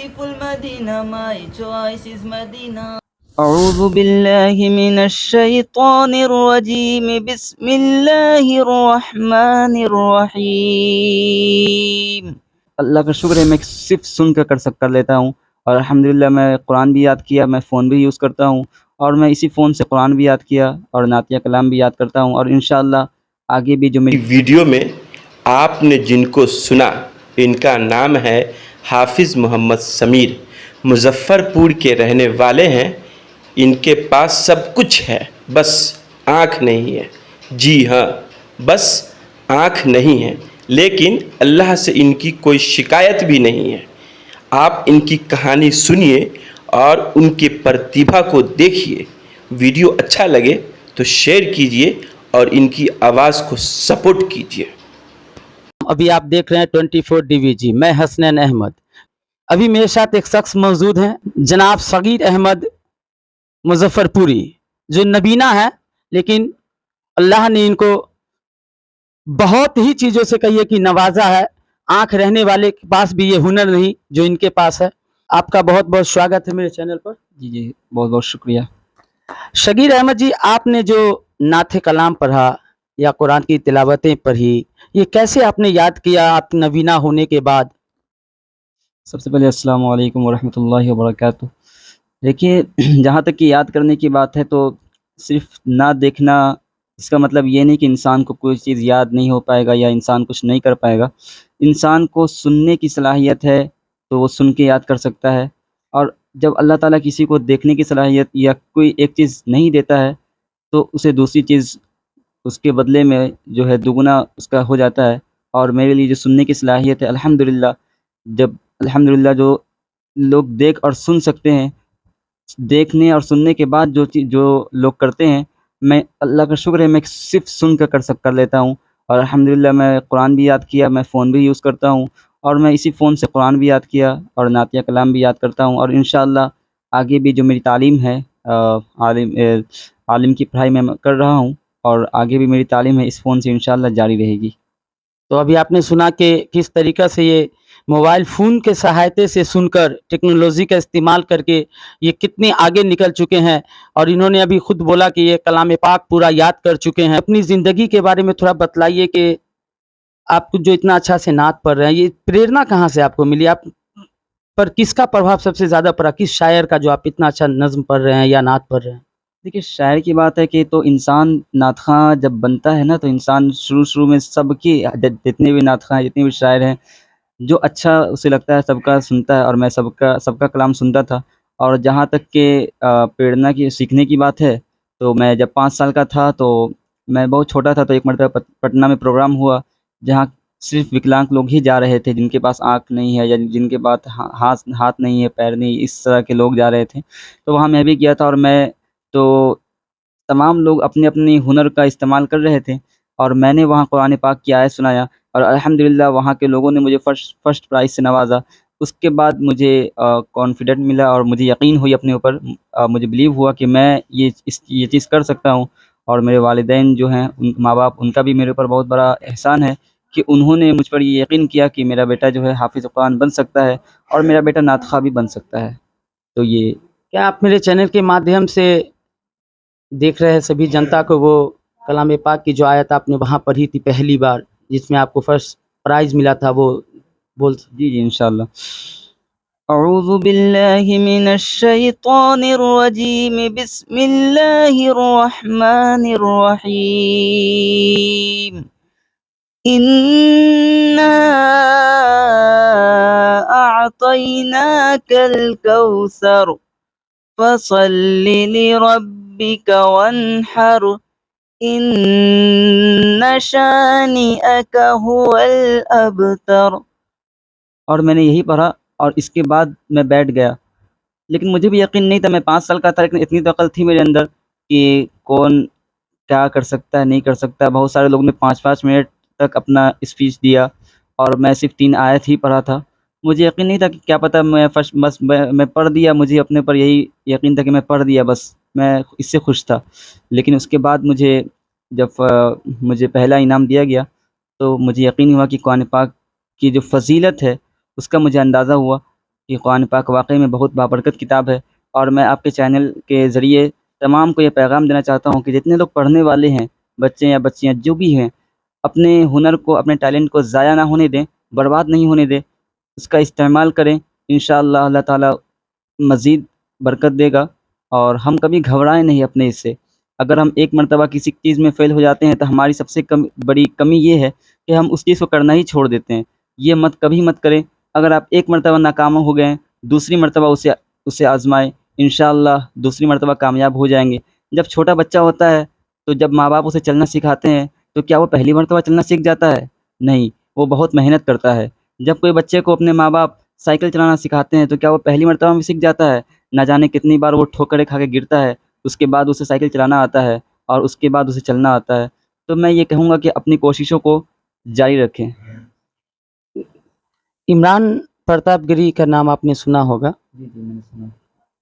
beautiful Medina, my choice is Medina. أعوذ بالله من الشيطان الرجيم بسم الله الرحمن الرحیم. اللہ کا شکر ہے میں صرف سن کر کر لیتا ہوں، اور الحمدللہ میں قرآن بھی یاد کیا، میں فون بھی یوز کرتا ہوں، اور میں اسی فون سے قرآن بھی یاد کیا اور نعتیہ کلام بھی یاد کرتا ہوں، اور انشاءاللہ آگے بھی جو میری ویڈیو میں آپ نے جن کو سنا ان کا نام ہے حافظ محمد سمیر، مظفر پور کے رہنے والے ہیں۔ ان کے پاس سب کچھ ہے، بس آنکھ نہیں ہے۔ جی ہاں، بس آنکھ نہیں ہے، لیکن اللہ سے ان کی کوئی شکایت بھی نہیں ہے۔ آپ ان کی کہانی سنیے اور ان کی پرتیبھا کو دیکھیے۔ ویڈیو اچھا لگے تو شیئر کیجیے اور ان کی آواز کو سپورٹ کیجیے۔ ابھی آپ دیکھ رہے ہیں 24 ڈی وی جی، میں حسنین احمد۔ ابھی میرے ساتھ ایک شخص موجود ہیں، جناب صغیر احمد مظفر پوری، جو نبینا ہے، لیکن اللہ نے ان کو بہت ہی چیزوں سے کہیے کہ نوازا ہے۔ آنکھ رہنے والے کے پاس بھی یہ ہنر نہیں جو ان کے پاس ہے۔ آپ کا بہت بہت سواگت ہے میرے چینل پر۔ جی بہت بہت شکریہ۔ شگیر احمد جی، آپ نے جو نعت کلام پڑھا یا قرآن کی تلاوتیں پڑھی، یہ کیسے آپ نے یاد کیا آپ نبینا ہونے کے بعد؟ سب سے پہلے السلام علیکم ورحمۃ اللہ وبرکاتہ۔ دیکھیے، جہاں تک کہ یاد کرنے کی بات ہے تو صرف نہ دیکھنا اس کا مطلب یہ نہیں کہ انسان کو کوئی چیز یاد نہیں ہو پائے گا یا انسان کچھ نہیں کر پائے گا۔ انسان کو سننے کی صلاحیت ہے تو وہ سن کے یاد کر سکتا ہے، اور جب اللہ تعالیٰ کسی کو دیکھنے کی صلاحیت یا کوئی ایک چیز نہیں دیتا ہے تو اسے دوسری چیز اس کے بدلے میں جو ہے دگنا اس کا ہو جاتا ہے۔ اور میرے لیے جو سننے کی صلاحیت ہے، الحمدللہ جو لوگ دیکھ اور سن سکتے ہیں، دیکھنے اور سننے کے بعد جو لوگ کرتے ہیں، میں اللہ کا شکر ہے میں صرف سن کر لیتا ہوں، اور الحمدللہ میں قرآن بھی یاد کیا، میں فون بھی یوز کرتا ہوں، اور میں اسی فون سے قرآن بھی یاد کیا اور نعتیہ کلام بھی یاد کرتا ہوں، اور انشاءاللہ آگے بھی جو میری تعلیم ہے، عالم کی پڑھائی میں کر رہا ہوں، اور آگے بھی میری تعلیم ہے اس فون سے انشاءاللہ جاری رہے گی۔ تو ابھی آپ نے سنا کہ کس طریقہ سے یہ موبائل فون کے سہایتے سے سن کر، ٹیکنالوجی کا استعمال کر کے یہ کتنے آگے نکل چکے ہیں، اور انہوں نے ابھی خود بولا کہ یہ کلام پاک پورا یاد کر چکے ہیں۔ اپنی زندگی کے بارے میں تھوڑا بتلائیے کہ آپ جو اتنا اچھا سے نعت پڑھ رہے ہیں، یہ پریرنا کہاں سے آپ کو ملی؟ آپ پر کس کا پربھاؤ سب سے زیادہ پڑا؟ کس شاعر کا جو آپ اتنا اچھا نظم پڑھ رہے ہیں یا نعت پڑھ رہے ہیں؟ دیکھیے، شاعر کی بات ہے کہ تو انسان نعت خواں جب بنتا ہے نا، تو انسان شروع میں سب کی جتنے بھی نعت خواں جتنے بھی شاعر ہیں، جو اچھا اسے لگتا ہے سب کا سنتا ہے، اور میں سب کا کلام سنتا تھا۔ اور جہاں تک کہ پریرنا کی سیکھنے کی بات ہے، تو میں جب 5 سال کا تھا تو میں بہت چھوٹا تھا، تو ایک مرتبہ پٹنہ میں پروگرام ہوا جہاں صرف وکلانگ لوگ ہی جا رہے تھے، جن کے پاس آنکھ نہیں ہے یا جن کے پاس ہاتھ نہیں ہے، پیر نہیں، اس طرح کے لوگ جا رہے تھے۔ تو وہاں میں بھی گیا تھا، اور تو تمام لوگ اپنے اپنی ہنر کا استعمال کر رہے تھے، اور میں نے وہاں قرآن پاک کی آیت سنایا، اور الحمدللہ وہاں کے لوگوں نے مجھے فرسٹ پرائز سے نوازا۔ اس کے بعد مجھے کانفیڈنٹ ملا، اور مجھے یقین ہوئی اپنے اوپر، مجھے بلیو ہوا کہ میں یہ چیز کر سکتا ہوں۔ اور میرے والدین جو ہیں، ماں باپ، ان کا بھی میرے اوپر بہت بڑا احسان ہے کہ انہوں نے مجھ پر یہ یقین کیا کہ میرا بیٹا جو ہے حافظ قرآن بن سکتا ہے، اور میرا بیٹا نعت خواں بھی بن سکتا ہے۔ تو یہ کیا آپ میرے چینل کے مادھیم سے دیکھ رہے ہیں سبھی جنتا کو وہ کلام پاک کی جو آیت آپ نے وہاں پڑھی تھی پہلی بار، جس میں آپ کو فرسٹ پرائز ملا تھا، وہ بول؟ جی انشاءاللہ۔ اعوذ باللہ من الشیطان الرجیم، بسم اللہ الرحمن الرحیم۔ انا اعطیناک الکوثر فصل لربک وانحر ان شانئک هو الابتر۔ اور میں نے یہی پڑھا، اور اس کے بعد میں بیٹھ گیا، لیکن مجھے بھی یقین نہیں تھا، میں 5 سال کا تھا، لیکن اتنی تو عقل تھی میرے اندر کہ کون کیا کر سکتا ہے، نہیں کر سکتا۔ بہت سارے لوگوں نے 5 منٹ تک اپنا اسپیچ دیا، اور میں صرف 3 آیت ہی پڑھا تھا۔ مجھے یقین نہیں تھا کہ کیا پتہ بس میں پڑھ دیا، مجھے اپنے پر یہی یقین تھا کہ میں پڑھ دیا، بس میں اس سے خوش تھا۔ لیکن اس کے بعد جب مجھے پہلا انعام دیا گیا، تو مجھے یقین ہوا کہ قرآن پاک کی جو فضیلت ہے اس کا مجھے اندازہ ہوا، کہ قرآن پاک واقعی میں بہت بابرکت کتاب ہے، اور میں آپ کے چینل کے ذریعے تمام کو یہ پیغام دینا چاہتا ہوں کہ جتنے لوگ پڑھنے والے ہیں، بچے یا بچیاں جو بھی ہیں، اپنے ہنر کو، اپنے ٹیلنٹ کو ضائع نہ ہونے دیں، برباد نہیں ہونے دیں، اس کا استعمال کریں، انشاءاللہ اللہ تعالیٰ مزید برکت دے گا، اور ہم کبھی گھبرائیں نہیں اپنے اس سے۔ اگر ہم ایک مرتبہ کسی چیز میں فیل ہو جاتے ہیں تو ہماری سب سے بڑی کمی یہ ہے کہ ہم اس چیز کو کرنا ہی چھوڑ دیتے ہیں۔ یہ کبھی مت کریں۔ اگر آپ ایک مرتبہ ناکام ہو گئے ہیں، دوسری مرتبہ اسے آزمائیں، انشاءاللہ دوسری مرتبہ کامیاب ہو جائیں گے۔ جب چھوٹا بچہ ہوتا ہے تو جب ماں باپ اسے چلنا سکھاتے ہیں تو کیا وہ پہلی مرتبہ چلنا سیکھ جاتا ہے؟ نہیں، وہ بہت محنت کرتا ہے۔ جب کوئی بچے کو اپنے ماں باپ سائیکل چلانا سکھاتے ہیں تو کیا وہ پہلی مرتبہ میں سیکھ جاتا ہے؟ نہ جانے کتنی بار وہ ٹھوکریں کھا کے گرتا ہے، اس کے بعد اسے سائیکل چلانا آتا ہے، اور اس کے بعد اسے چلنا آتا ہے۔ تو میں یہ کہوں گا کہ اپنی کوششوں کو جاری رکھیں۔ عمران پرتاپ گری کا نام آپ نے سنا ہوگا، جی میں نے سنا۔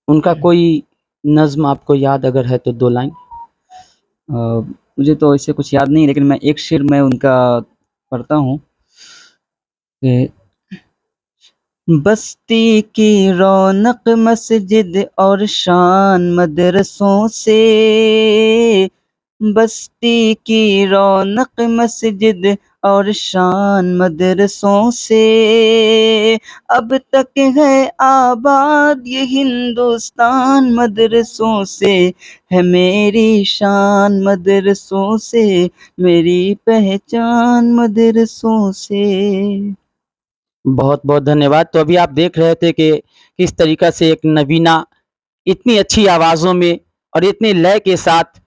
ان کا کوئی نظم آپ کو یاد اگر ہے تو 2 لائن؟ مجھے تو اسے کچھ یاد نہیں، لیکن میں ایک شعر میں ان کا پڑھتا ہوں کہ بستی کی رونق مسجد اور شان مدرسوں سے، بستی کی رونق مسجد اور شان مدرسوں سے، اب تک ہے آباد یہ ہندوستان مدرسوں سے، ہے میری شان مدرسوں سے، میری پہچان مدرسوں سے۔ بہت بہت دھنیہ واد۔ تو ابھی آپ دیکھ رہے تھے کہ کس طریقہ سے ایک نبینہ اتنی اچھی آوازوں میں اور اتنے لے کے ساتھ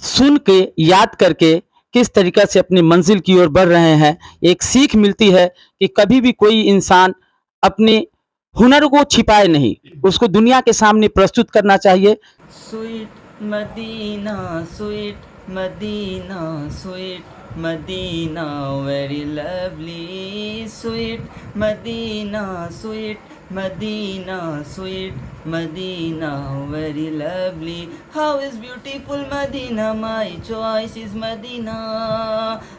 سن کے یاد کر کے کس طریقہ سے اپنی منزل کی اور بڑھ رہے ہیں۔ ایک سیکھ ملتی ہے کہ کبھی بھی کوئی انسان اپنے ہنر کو چھپائے نہیں، اس کو دنیا کے سامنے پرستت کرنا چاہیے۔ Sweet Medina, sweet Medina, sweet Medina very lovely, sweet Medina, sweet Medina, sweet Medina very lovely, how is beautiful Medina, my choice is Medina,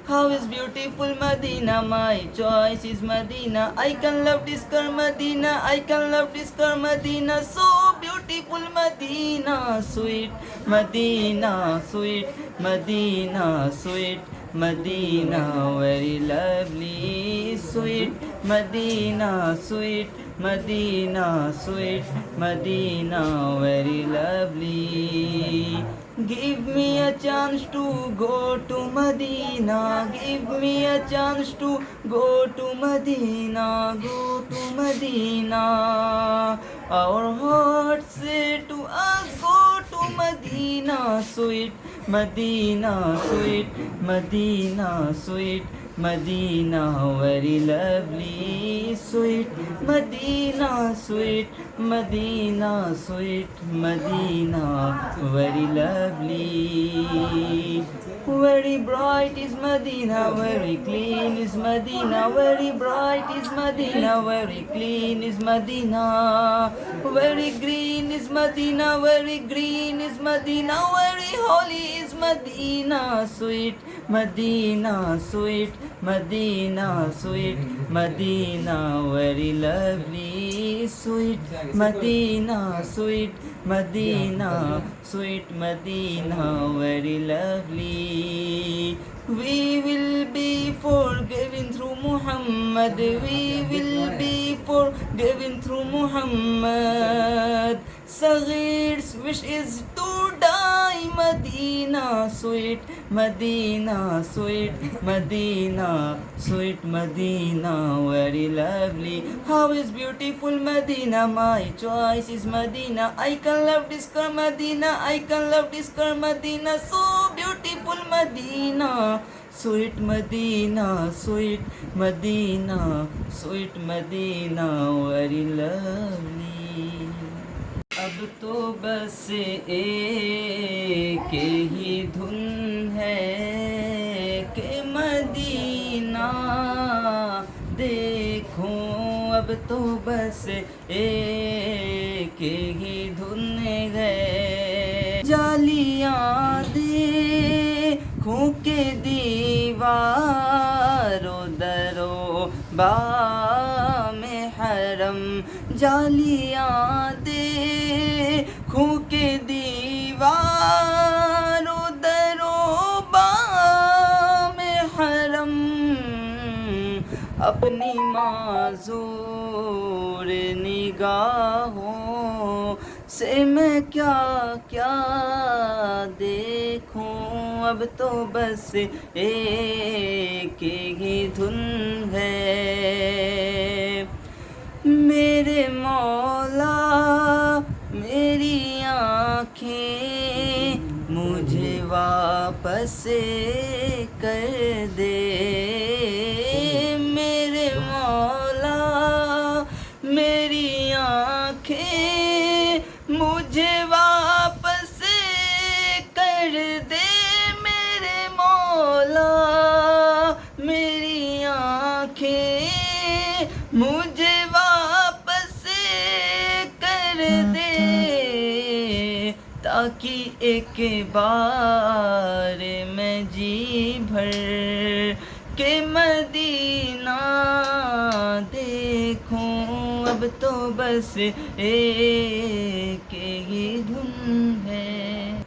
how is beautiful Medina, my choice is Medina, I can love this girl Medina, I can love this girl Medina, so beautiful Medina, sweet Medina, sweet Medina, sweet Medina very lovely, sweet Medina, sweet Medina, sweet Medina very lovely. Give me a chance to go to Medina, give me a chance to go to Medina, go to Medina. Our hearts say to us, go to Medina, sweet Medina, sweet Medina, sweet Medina very lovely, sweet Medina, sweet Medina, sweet Medina very lovely. Very bright is Medina, very clean is Medina, very bright is Medina, very clean is Medina, very green is Medina, very green is Medina, very holy is Medina, sweet Medina, sweet Medina, sweet Medina very lovely, sweet Medina, sweet Medina, sweet Medina very lovely. We will be forgiven through Muhammad, we will be forgiven through Muhammad. Saghir's wish is to die Medina, sweet Medina, sweet Medina, sweet Medina very lovely, how is beautiful Medina, my choice is Medina, I can love this girl Medina, I can love this girl Medina, so beautiful Medina, sweet Medina, sweet Medina, sweet Medina very lovely. اب تو بس ایک ہی دھن ہے کہ مدینہ دیکھوں، اب تو بس ایک ہی دھن ہے، جالیاں دیکھوں کہ دیوار و در و بام حرم جالیاں دیکھوں کے دیوار و در و بام حرم اپنی معذور نگاہوں سے میں کیا کیا دیکھوں اب تو بس ایک ہی دھن ہے میرے مولا میری آنکھیں مجھے واپس کر دے میرے مولا میری آنکھیں مجھے واپس کر دے میرے مولا میری آنکھیں مجھے واپس کر دے تاکہ ایک بار میں جی بھر کہ مدینہ دیکھوں اب تو بس ایک ہی دھن ہے